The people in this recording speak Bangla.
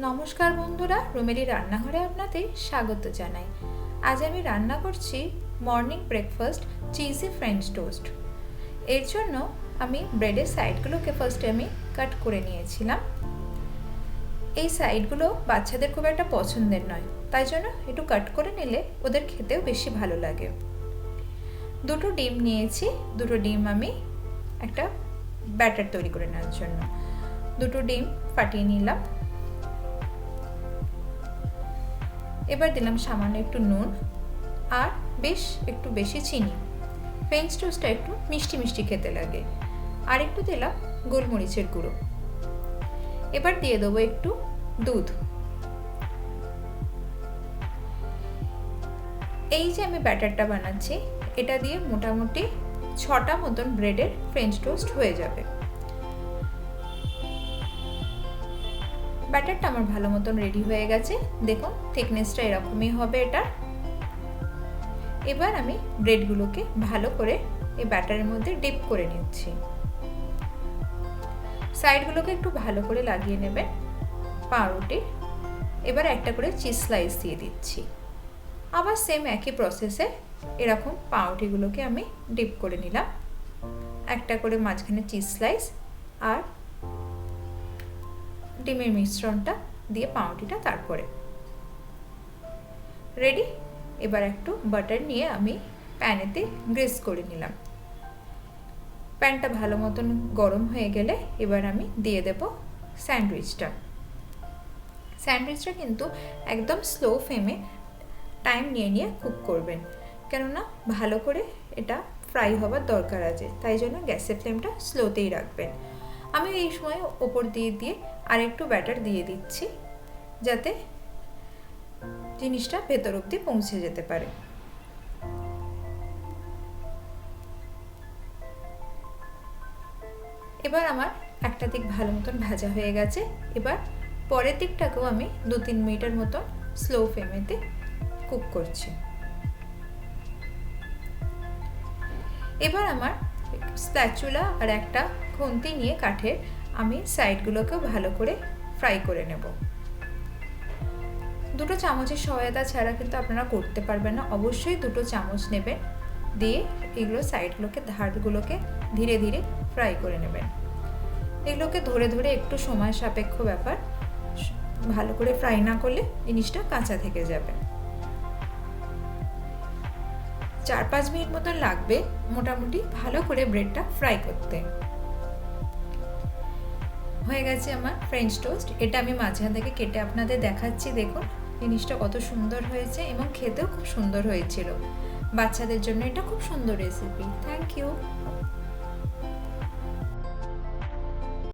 নমস্কার বন্ধুরা, রুমেলি রান্নাঘরে আপনাদের স্বাগত জানাই। আজ আমি রান্না করছি morning breakfast cheesy French toast. এর জন্য আমি ব্রেডের সাইডগুলোকে ফার্স্টে আমি কাট করে নিয়েছিলাম। এই সাইডগুলো বাচ্চাদের খুব একটা পছন্দের নয়, তাই জন্য একটু কাট করে নিলে ওদের খেতেও বেশি ভালো লাগে। দুটো ডিম নিয়েছি, দুটো ডিম আমি একটা ব্যাটার তৈরি করে নেওয়ার জন্য দুটো ডিম ফাটিয়ে নিলাম। এবার দিলাম সামান্য একটু নুন আর একটু বেশি চিনি। ফ্রেঞ্চ টোস্টটা একটু মিষ্টি মিষ্টি খেতে লাগে। আর একটু দিলাম গোলমরিচের গুঁড়ো। এবার দিয়ে দেবো একটু দুধ। এই যে আমি ব্যাটারটা বানাচ্ছি, এটা দিয়ে মোটামুটি 6টা মতন ব্রেডের ফ্রেঞ্চ টোস্ট হয়ে যাবে। ব্যাটারটা আমার ভালো মতন রেডি হয়ে গেছে। দেখুন থিকনেসটা এরকমই হবে এটা। এবার আমি ব্রেডগুলোকে ভালো করে এই ব্যাটারের মধ্যে ডিপ করে নিচ্ছি। সাইডগুলোকে একটু ভালো করে লাগিয়ে নেবেন পাউরুটি। এবার একটা করে চিজ স্লাইস দিয়ে দিচ্ছি। আবার সেম একই প্রসেসে এরকম পাউরুটিগুলোকে আমি ডিপ করে নিলাম। একটা করে মাঝখানে চিজ স্লাইস আর ডিমের মিশ্রণটা দিয়ে পাউরুটিটা তারপরে রেডি। এবার একটু বাটার নিয়ে আমি প্যানেতে গ্রিস করে নিলাম। প্যানটা ভালো মতন গরম হয়ে গেলে এবার আমি দিয়ে দেব স্যান্ডউইচটা। স্যান্ডউইচটা কিন্তু একদম স্লো ফ্লেমে টাইম নিয়ে কুক করবেন, কেননা ভালো করে এটা ফ্রাই হবার দরকার আছে, তাই জন্য গ্যাসের ফ্লেমটা স্লোতেই রাখবেন। আমি এই সময় ওপর দিয়ে আরেকটু ব্যাটার দিয়ে দিচ্ছি, যাতে জিনিসটা ভেতর অবধি পৌঁছে যেতে পারে। এবার আমার একটা দিক ভালো মতন ভাজা হয়ে গেছে। এবার পরের দিকটাকেও আমি 2-3 মিনিটের মতন স্লো ফ্লেমেতে কুক করছি। এবার আমার স্প্যাচুলা আর একটা খুন্তি নিয়ে কাঠের আমি সাইডগুলোকেও ভালো করে ফ্রাই করে নেব। দুটো চামচের সহায়তা ছাড়া কিন্তু আপনারা করতে পারবেন না। অবশ্যই দুটো চামচ নেবেন, দিয়ে এগুলো সাইডগুলোকে ধারগুলোকে ধীরে ধীরে ফ্রাই করে নেবেন। এগুলোকে ধরে ধরে একটু সময় সাপেক্ষ ব্যাপার, ভালো করে ফ্রাই না করলে জিনিসটা কাঁচা থেকে যাবে। 4-5 মিনিট মতন লাগবে মোটামুটি ভালো করে ব্রেডটা ফ্রাই করতে। হয়ে গেছে আমার ফ্রেঞ্চ টোস্ট। এটা আমি মাঝখান থেকে কেটে আপনাদের দেখাচ্ছি। দেখুন জিনিসটা কত সুন্দর হয়েছে এবং খেতেও খুব সুন্দর হয়েছিল। বাচ্চাদের জন্য এটা খুব সুন্দর রেসিপি। Thank you.